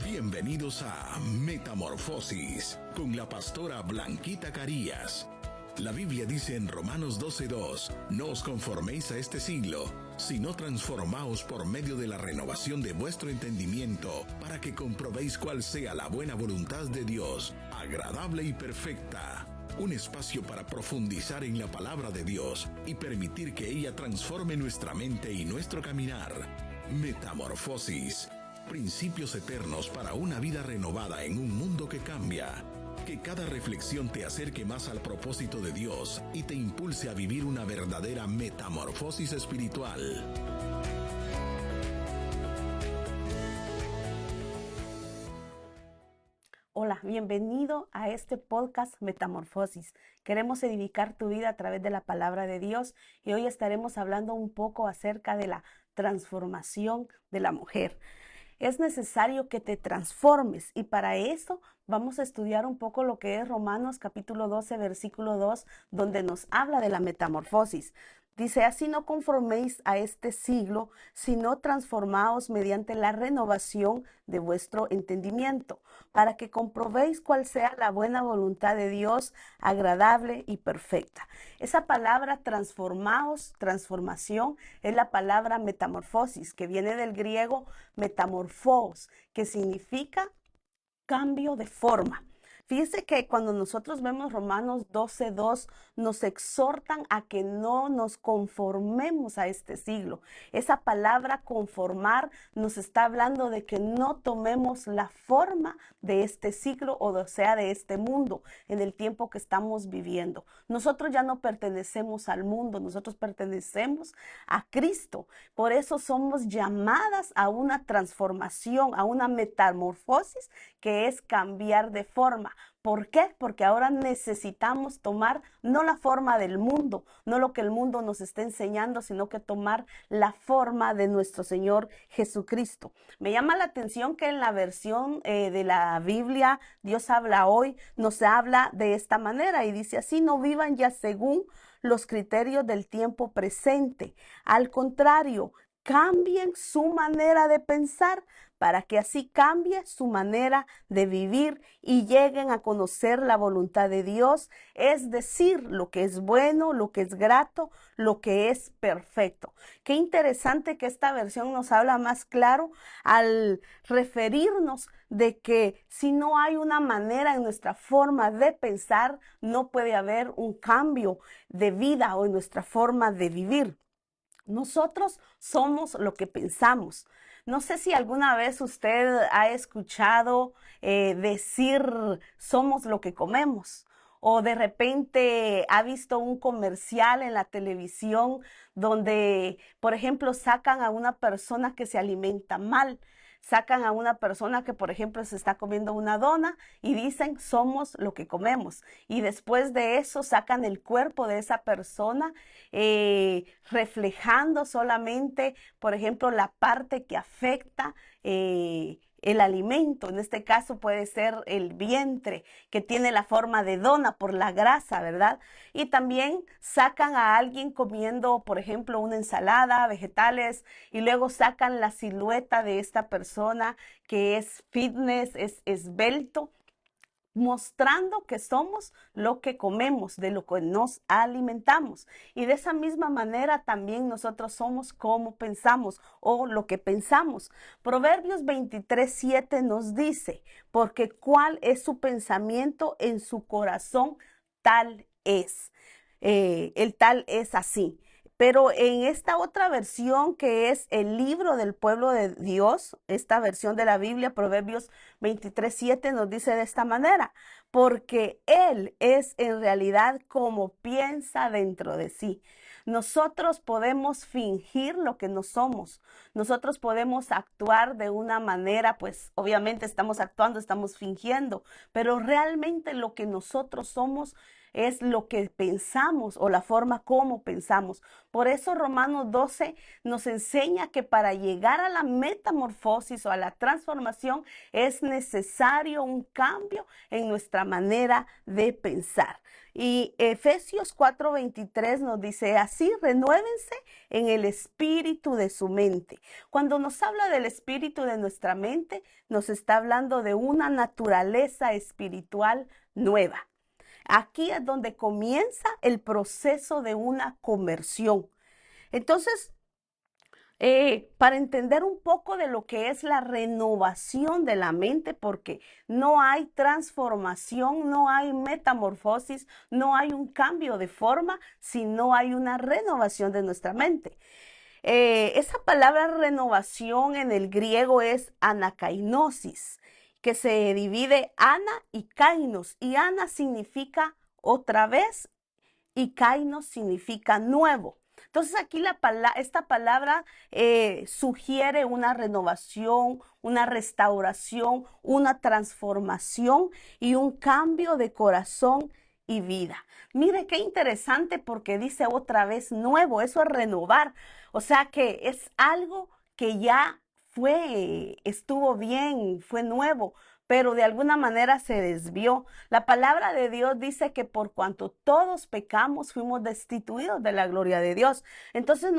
Bienvenidos a Metamorfosis con la pastora Blanquita Carías. La Biblia dice en Romanos 12:2, no os conforméis a este siglo, sino transformaos por medio de la renovación de vuestro entendimiento, para que comprobéis cuál sea la buena voluntad de Dios, agradable y perfecta. Un espacio para profundizar en la palabra de Dios y permitir que ella transforme nuestra mente y nuestro caminar. Metamorfosis. Principios eternos para una vida renovada en un mundo que cambia. Que cada reflexión te acerque más al propósito de Dios y te impulse a vivir una verdadera metamorfosis espiritual. Hola, bienvenido a este podcast Metamorfosis. Queremos edificar tu vida a través de la palabra de Dios y hoy estaremos hablando un poco acerca de la transformación de la mujer. Es necesario que te transformes y para eso vamos a estudiar un poco lo que es Romanos capítulo 12, versículo 2, donde nos habla de la metamorfosis. Dice, así no conforméis a este siglo, sino transformaos mediante la renovación de vuestro entendimiento, para que comprobéis cuál sea la buena voluntad de Dios, agradable y perfecta. Esa palabra transformaos, transformación, es la palabra metamorfosis, que viene del griego metamorfos, que significa cambio de forma. Fíjese que cuando nosotros vemos Romanos 12:2, nos exhortan a que no nos conformemos a este siglo. Esa palabra conformar nos está hablando de que no tomemos la forma de este siglo o sea de este mundo en el tiempo que estamos viviendo. Nosotros ya no pertenecemos al mundo, nosotros pertenecemos a Cristo. Por eso somos llamadas a una transformación, a una metamorfosis, que es cambiar de forma. ¿Por qué? Porque ahora necesitamos tomar no la forma del mundo, no lo que el mundo nos está enseñando, sino que tomar la forma de nuestro Señor Jesucristo. Me llama la atención que en la versión de la Biblia, Dios habla hoy, nos habla de esta manera y dice así, no vivan ya según los criterios del tiempo presente. Al contrario, cambien su manera de pensar para que así cambie su manera de vivir y lleguen a conocer la voluntad de Dios, es decir, lo que es bueno, lo que es grato, lo que es perfecto. Qué interesante que esta versión nos habla más claro al referirnos de que si no hay una manera en nuestra forma de pensar, no puede haber un cambio de vida o en nuestra forma de vivir. Nosotros somos lo que pensamos. No sé si alguna vez usted ha escuchado decir somos lo que comemos. O de repente ha visto un comercial en la televisión donde, por ejemplo, sacan a una persona que se alimenta mal. Sacan a una persona que, por ejemplo, se está comiendo una dona y dicen somos lo que comemos. Y después de eso sacan el cuerpo de esa persona reflejando solamente, por ejemplo, la parte que afecta el alimento. En este caso puede ser el vientre, que tiene la forma de dona por la grasa, ¿verdad? Y también sacan a alguien comiendo, por ejemplo, una ensalada, vegetales, y luego sacan la silueta de esta persona que es fitness, es esbelto, mostrando que somos lo que comemos, de lo que nos alimentamos. Y de esa misma manera también nosotros somos como pensamos o lo que pensamos. Proverbios 23:7 nos dice, porque cuál es su pensamiento en su corazón, tal es. El tal es así. Pero en esta otra versión que es el libro del pueblo de Dios, esta versión de la Biblia, Proverbios 23:7 nos dice de esta manera, porque Él es en realidad como piensa dentro de sí. Nosotros podemos fingir lo que no somos. Nosotros podemos actuar de una manera, pues obviamente estamos actuando, estamos fingiendo, pero realmente lo que nosotros somos es lo que pensamos o la forma como pensamos. Por eso Romanos 12 nos enseña que para llegar a la metamorfosis o a la transformación es necesario un cambio en nuestra manera de pensar. Y Efesios 4:23 nos dice, así renuévense en el espíritu de su mente. Cuando nos habla del espíritu de nuestra mente, nos está hablando de una naturaleza espiritual nueva. Aquí es donde comienza el proceso de una conversión. Entonces, para entender un poco de lo que es la renovación de la mente, porque no hay transformación, no hay metamorfosis, no hay un cambio de forma, si no hay una renovación de nuestra mente. Esa palabra renovación en el griego es anakainosis, que se divide ana y kainos, y ana significa otra vez y kainos significa nuevo. Entonces aquí esta palabra sugiere una renovación, una restauración, una transformación y un cambio de corazón y vida. Mire qué interesante porque dice otra vez nuevo, eso es renovar. O sea que es algo que ya estuvo bien, fue nuevo, pero de alguna manera se desvió. La palabra de Dios dice que por cuanto todos pecamos, fuimos destituidos de la gloria de Dios. Entonces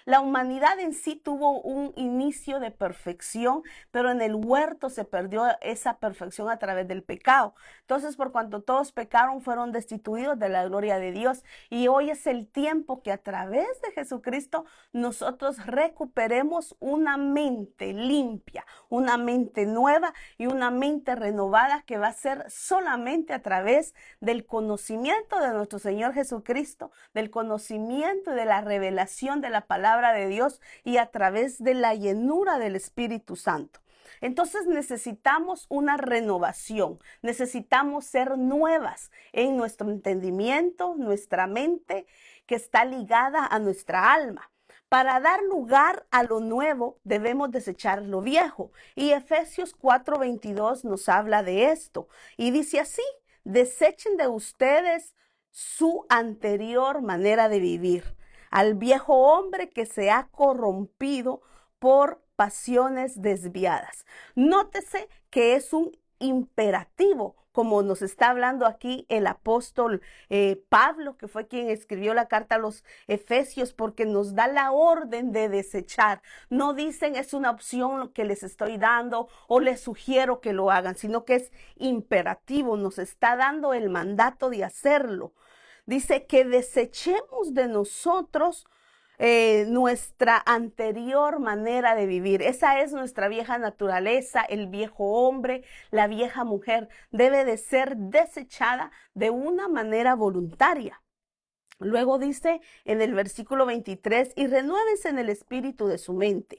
la humanidad en sí tuvo un inicio de perfección, pero en el huerto se perdió esa perfección a través del pecado. Entonces, por cuanto todos pecaron, fueron destituidos de la gloria de Dios. Y hoy es el tiempo que a través de Jesucristo nosotros recuperemos una mente limpia, una mente nueva y una mente renovada que va a ser solamente a través del conocimiento de nuestro Señor Jesucristo, del conocimiento y de la revelación de la palabra de Dios y a través de la llenura del Espíritu Santo. Entonces necesitamos una renovación, necesitamos ser nuevas en nuestro entendimiento, nuestra mente que está ligada a nuestra alma. Para dar lugar a lo nuevo debemos desechar lo viejo. Y Efesios 4:22 nos habla de esto. Y dice así, desechen de ustedes su anterior manera de vivir, al viejo hombre que se ha corrompido por pasiones desviadas. Nótese que es un imperativo, como nos está hablando aquí el apóstol Pablo, que fue quien escribió la carta a los Efesios, porque nos da la orden de desechar. No dicen es una opción que les estoy dando o les sugiero que lo hagan, sino que es imperativo, nos está dando el mandato de hacerlo. Dice que desechemos de nosotros nuestra anterior manera de vivir. Esa es nuestra vieja naturaleza, el viejo hombre, la vieja mujer. Debe de ser desechada de una manera voluntaria. Luego dice en el versículo 23, y renuévense en el espíritu de su mente.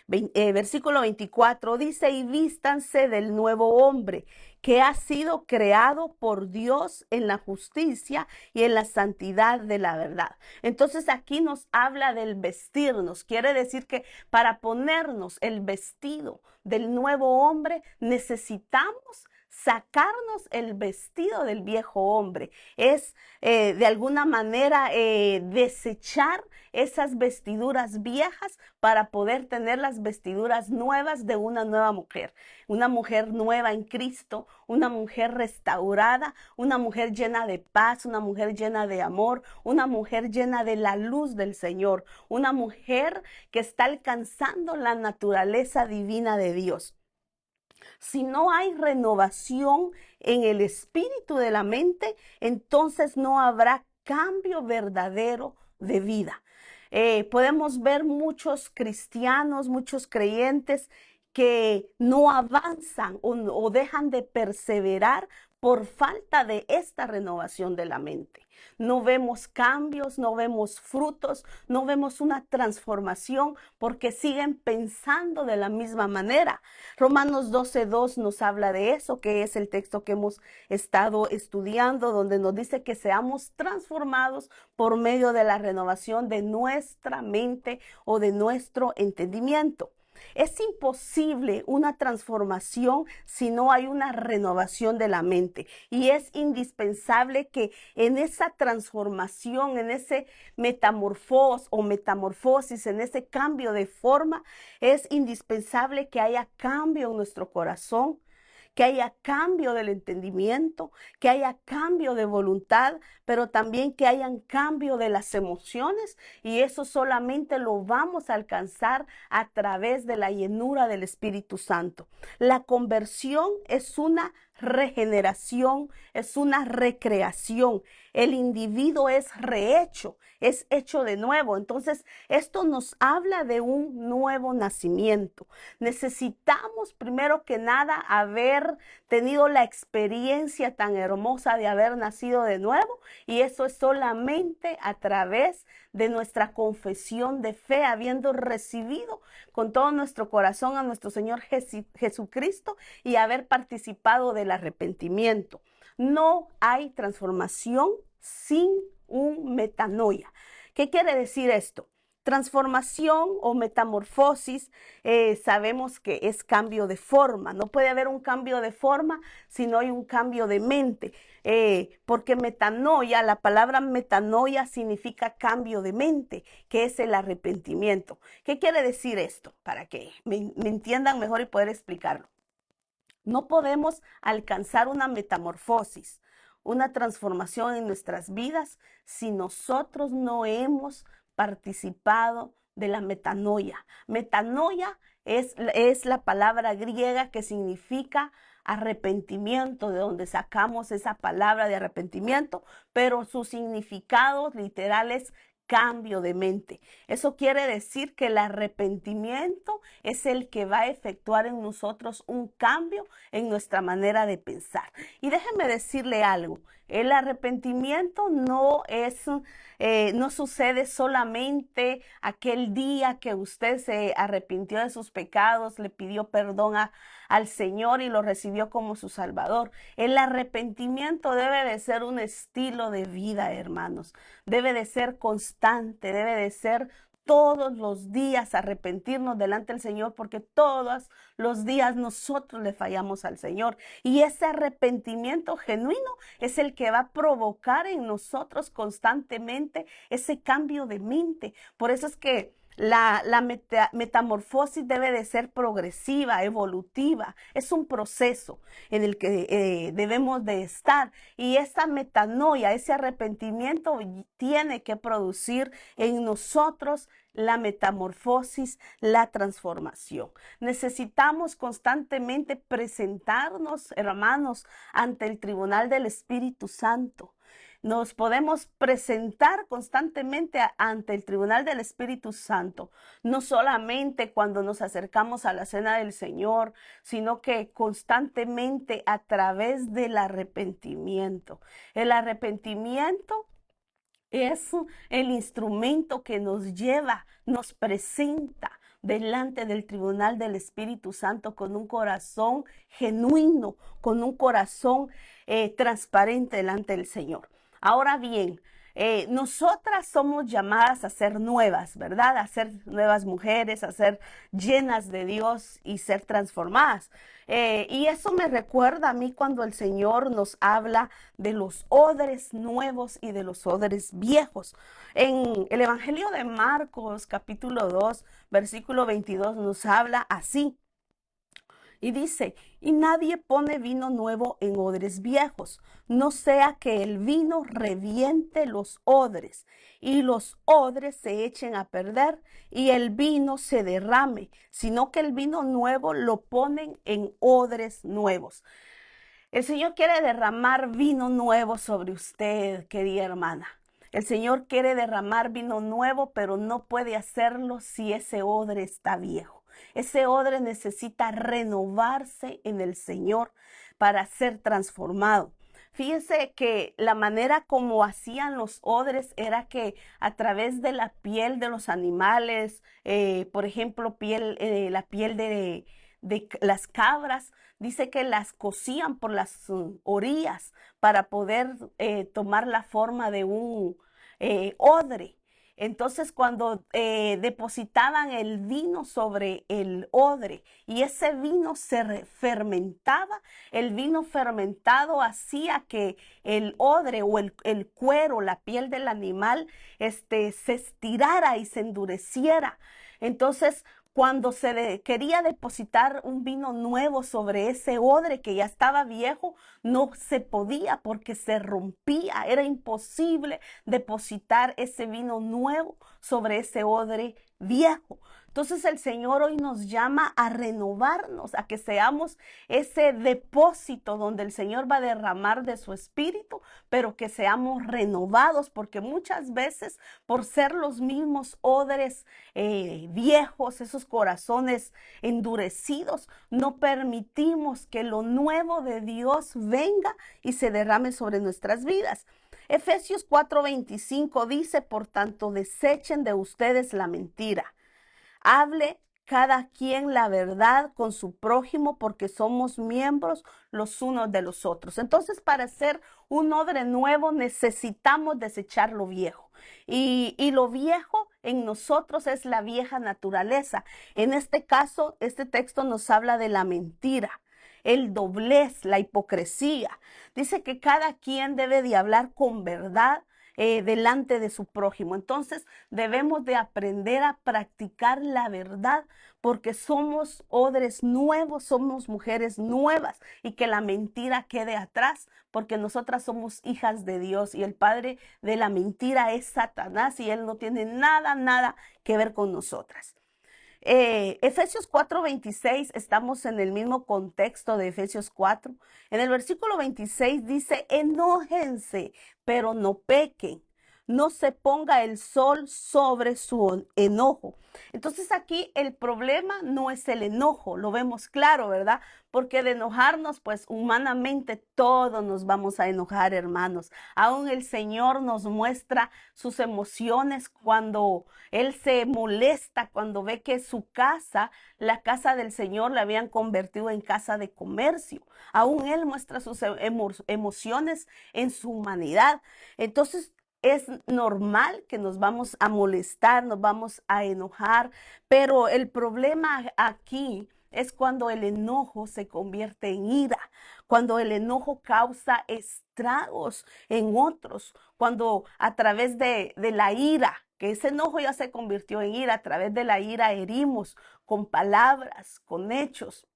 Versículo 24 dice, y vístanse del nuevo hombre que ha sido creado por Dios en la justicia y en la santidad de la verdad. Entonces aquí nos habla del vestirnos. Quiere decir que para ponernos el vestido del nuevo hombre necesitamos sacarnos el vestido del viejo hombre. Es de alguna manera desechar esas vestiduras viejas para poder tener las vestiduras nuevas de una nueva mujer. Una mujer nueva en Cristo, una mujer restaurada, una mujer llena de paz, una mujer llena de amor, una mujer llena de la luz del Señor, una mujer que está alcanzando la naturaleza divina de Dios. Si no hay renovación en el espíritu de la mente, entonces no habrá cambio verdadero de vida. Podemos ver muchos cristianos, muchos creyentes que no avanzan o dejan de perseverar por falta de esta renovación de la mente. No vemos cambios, no vemos frutos, no vemos una transformación porque siguen pensando de la misma manera. Romanos 12:2 nos habla de eso, que es el texto que hemos estado estudiando, donde nos dice que seamos transformados por medio de la renovación de nuestra mente o de nuestro entendimiento. Es imposible una transformación si no hay una renovación de la mente. Y es indispensable que en esa transformación, en ese metamorfosis, en ese cambio de forma, es indispensable que haya cambio en nuestro corazón, que haya cambio del entendimiento, que haya cambio de voluntad, pero también que haya cambio de las emociones, y eso solamente lo vamos a alcanzar a través de la llenura del Espíritu Santo. La conversión es una regeneración, es una recreación. El individuo es rehecho, es hecho de nuevo. Entonces, esto nos habla de un nuevo nacimiento. Necesitamos primero que nada haber tenido la experiencia tan hermosa de haber nacido de nuevo, y eso es solamente a través de nuestra confesión de fe, habiendo recibido con todo nuestro corazón a nuestro Señor Jesucristo y haber participado del arrepentimiento. No hay transformación sin un metanoia. ¿Qué quiere decir esto? Transformación o metamorfosis, sabemos que es cambio de forma. No puede haber un cambio de forma si no hay un cambio de mente. Porque metanoia, la palabra metanoia significa cambio de mente, que es el arrepentimiento. ¿Qué quiere decir esto? Para que me entiendan mejor y poder explicarlo. No podemos alcanzar una metamorfosis, una transformación en nuestras vidas si nosotros no hemos participado de la metanoia. Metanoia es la palabra griega que significa arrepentimiento, de donde sacamos esa palabra de arrepentimiento, pero su significado literal es cambio de mente. Eso quiere decir que el arrepentimiento es el que va a efectuar en nosotros un cambio en nuestra manera de pensar. Y déjeme decirle algo, el arrepentimiento no sucede solamente aquel día que usted se arrepintió de sus pecados, le pidió perdón al Señor y lo recibió como su Salvador. El arrepentimiento debe de ser un estilo de vida, hermanos. Debe de ser constante, debe de ser todos los días arrepentirnos delante del Señor, porque todos los días nosotros le fallamos al Señor. Y ese arrepentimiento genuino es el que va a provocar en nosotros constantemente ese cambio de mente. Por eso es que la metamorfosis debe de ser progresiva, evolutiva. Es un proceso en el que debemos de estar. Y esa metanoia, ese arrepentimiento tiene que producir en nosotros la metamorfosis, la transformación. Necesitamos constantemente presentarnos, hermanos, ante el tribunal del Espíritu Santo. Nos podemos presentar constantemente ante el tribunal del Espíritu Santo, no solamente cuando nos acercamos a la cena del Señor, sino que constantemente a través del arrepentimiento. El arrepentimiento es el instrumento que nos lleva, nos presenta delante del tribunal del Espíritu Santo con un corazón genuino, con un corazón transparente delante del Señor. Ahora bien, nosotras somos llamadas a ser nuevas, ¿verdad? A ser nuevas mujeres, a ser llenas de Dios y ser transformadas. Y eso me recuerda a mí cuando el Señor nos habla de los odres nuevos y de los odres viejos. En el Evangelio de Marcos, capítulo 2, versículo 22, nos habla así. Y dice, y nadie pone vino nuevo en odres viejos, no sea que el vino reviente los odres, y los odres se echen a perder, y el vino se derrame, sino que el vino nuevo lo ponen en odres nuevos. El Señor quiere derramar vino nuevo sobre usted, querida hermana. El Señor quiere derramar vino nuevo, pero no puede hacerlo si ese odre está viejo. Ese odre necesita renovarse en el Señor para ser transformado. Fíjense que la manera como hacían los odres era que a través de la piel de los animales, por ejemplo, la piel de las cabras, dice que las cosían por las orillas para poder tomar la forma de un odre. Entonces, cuando depositaban el vino sobre el odre y ese vino se fermentaba, el vino fermentado hacía que el odre o el cuero, la piel del animal, se estirara y se endureciera. Entonces, cuando quería depositar un vino nuevo sobre ese odre que ya estaba viejo, no se podía porque se rompía. Era imposible depositar ese vino nuevo sobre ese odre viejo. Entonces el Señor hoy nos llama a renovarnos, a que seamos ese depósito donde el Señor va a derramar de su espíritu, pero que seamos renovados, porque muchas veces por ser los mismos odres viejos, esos corazones endurecidos, no permitimos que lo nuevo de Dios venga y se derrame sobre nuestras vidas. Efesios 4:25 dice, por tanto, desechen de ustedes la mentira. Hable cada quien la verdad con su prójimo, porque somos miembros los unos de los otros. Entonces, para ser un odre nuevo necesitamos desechar lo viejo. Y lo viejo en nosotros es la vieja naturaleza. En este caso, este texto nos habla de la mentira, el doblez, la hipocresía. Dice que cada quien debe de hablar con verdad delante de su prójimo. Entonces debemos de aprender a practicar la verdad, porque somos odres nuevos, somos mujeres nuevas, y que la mentira quede atrás, porque nosotras somos hijas de Dios y el padre de la mentira es Satanás y él no tiene nada que ver con nosotras. Efesios 4:26, estamos en el mismo contexto de Efesios 4. En el versículo 26 dice, enójense, pero no pequen. No se ponga el sol sobre su enojo. Entonces aquí el problema no es el enojo, lo vemos claro, ¿verdad? Porque de enojarnos, pues humanamente todos nos vamos a enojar, hermanos. Aún el Señor nos muestra sus emociones cuando Él se molesta, cuando ve que su casa, la casa del Señor, la habían convertido en casa de comercio. Aún Él muestra sus emociones en su humanidad. Entonces, es normal que nos vamos a molestar, nos vamos a enojar, pero el problema aquí es cuando el enojo se convierte en ira, cuando el enojo causa estragos en otros, cuando a través de la ira, que ese enojo ya se convirtió en ira, a través de la ira herimos con palabras, con hechos.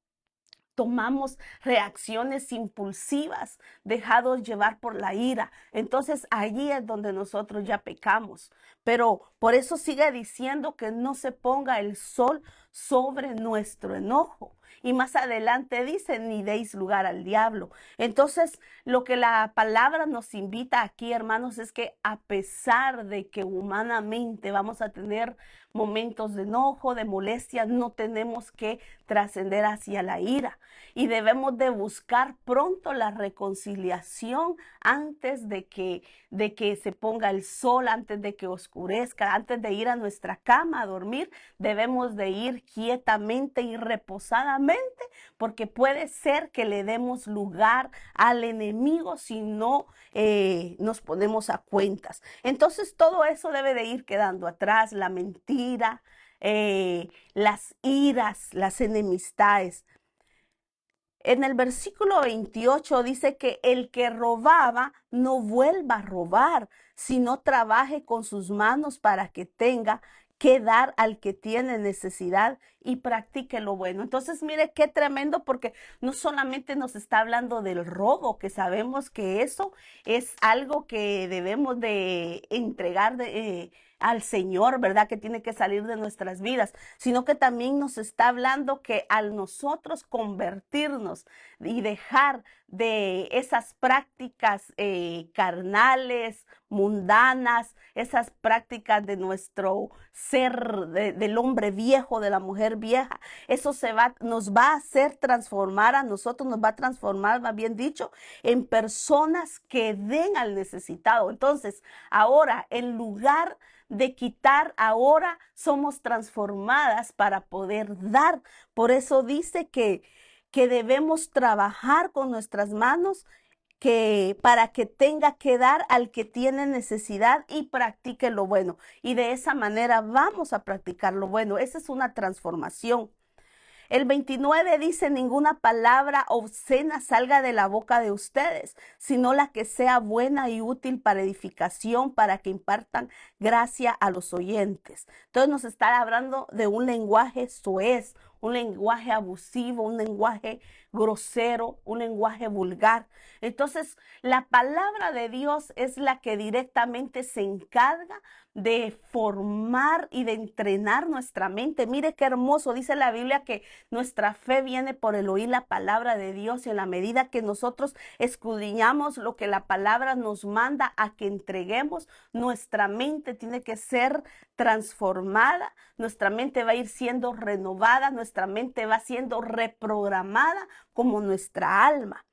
Tomamos reacciones impulsivas, dejados llevar por la ira. Entonces allí es donde nosotros ya pecamos. Pero por eso sigue diciendo que no se ponga el sol sobre nuestro enojo. Y más adelante dice, ni deis lugar al diablo. Entonces, lo que la palabra nos invita aquí, hermanos, es que a pesar de que humanamente vamos a tener momentos de enojo, de molestia, no tenemos que trascender hacia la ira. Y debemos de buscar pronto la reconciliación antes de que se ponga el sol, antes de que oscurezca, antes de ir a nuestra cama a dormir. Debemos de ir quietamente y reposadamente, porque puede ser que le demos lugar al enemigo si no nos ponemos a cuentas. Entonces todo eso debe de ir quedando atrás, la mentira, las iras, las enemistades. En el versículo 28 dice que el que robaba no vuelva a robar, sino trabaje con sus manos para que tenga que dar al que tiene necesidad y practique lo bueno. Entonces, mire qué tremendo, porque no solamente nos está hablando del robo, que sabemos que eso es algo que debemos de entregar al Señor, ¿verdad? Que tiene que salir de nuestras vidas, sino que también nos está hablando que al nosotros convertirnos y dejar de esas prácticas carnales, mundanas, esas prácticas de nuestro ser, del hombre viejo, de la mujer vieja, eso nos va a hacer transformar a nosotros, nos va a transformar, más bien dicho, en personas que den al necesitado. Entonces, ahora, en lugar de quitar, ahora somos transformadas para poder dar. Por eso dice que debemos trabajar con nuestras manos, para que tenga que dar al que tiene necesidad y practique lo bueno. Y de esa manera vamos a practicar lo bueno. Esa es una transformación. El 29 dice: ninguna palabra obscena salga de la boca de ustedes, sino la que sea buena y útil para edificación, para que impartan gracia a los oyentes. Entonces nos está hablando de un lenguaje soez, un lenguaje abusivo, un lenguaje grosero, un lenguaje vulgar. Entonces, la palabra de Dios es la que directamente se encarga de formar y de entrenar nuestra mente. Mire qué hermoso, dice la Biblia que nuestra fe viene por el oír la palabra de Dios, y en la medida que nosotros escudriñamos lo que la palabra nos manda a que entreguemos, nuestra mente tiene que ser transformada, nuestra mente va a ir siendo renovada, nuestra mente va siendo reprogramada como nuestra alma.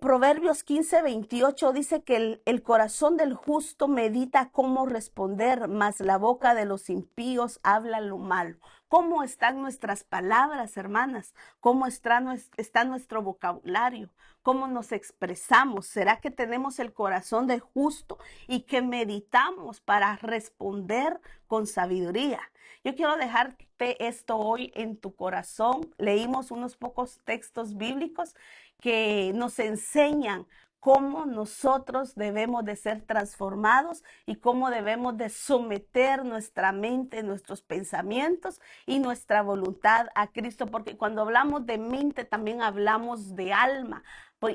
Proverbios 15:28 dice que el corazón del justo medita cómo responder, mas la boca de los impíos habla lo malo. ¿Cómo están nuestras palabras, hermanas? ¿Cómo está nuestro vocabulario? ¿Cómo nos expresamos? ¿Será que tenemos el corazón del justo y que meditamos para responder con sabiduría? Yo quiero dejarte esto hoy en tu corazón. Leímos unos pocos textos bíblicos que nos enseñan cómo nosotros debemos de ser transformados y cómo debemos de someter nuestra mente, nuestros pensamientos y nuestra voluntad a Cristo, porque cuando hablamos de mente también hablamos de alma,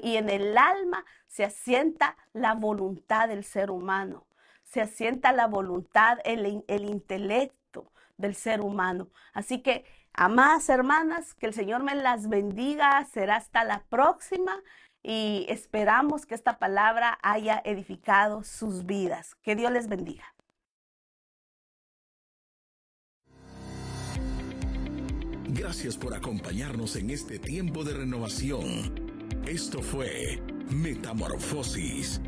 y en el alma se asienta la voluntad del ser humano, se asienta la voluntad, el intelecto del ser humano. Así que, amadas hermanas, que el Señor me las bendiga. Será hasta la próxima y esperamos que esta palabra haya edificado sus vidas. Que Dios les bendiga. Gracias por acompañarnos en este tiempo de renovación. Esto fue Metamorfosis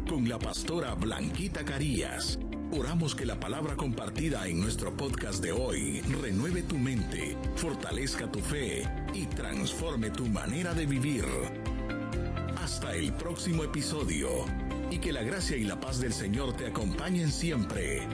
con la pastora Blanquita Carías. Oramos que la palabra compartida en nuestro podcast de hoy renueve tu mente, fortalezca tu fe y transforme tu manera de vivir. Hasta el próximo episodio, y que la gracia y la paz del Señor te acompañen siempre.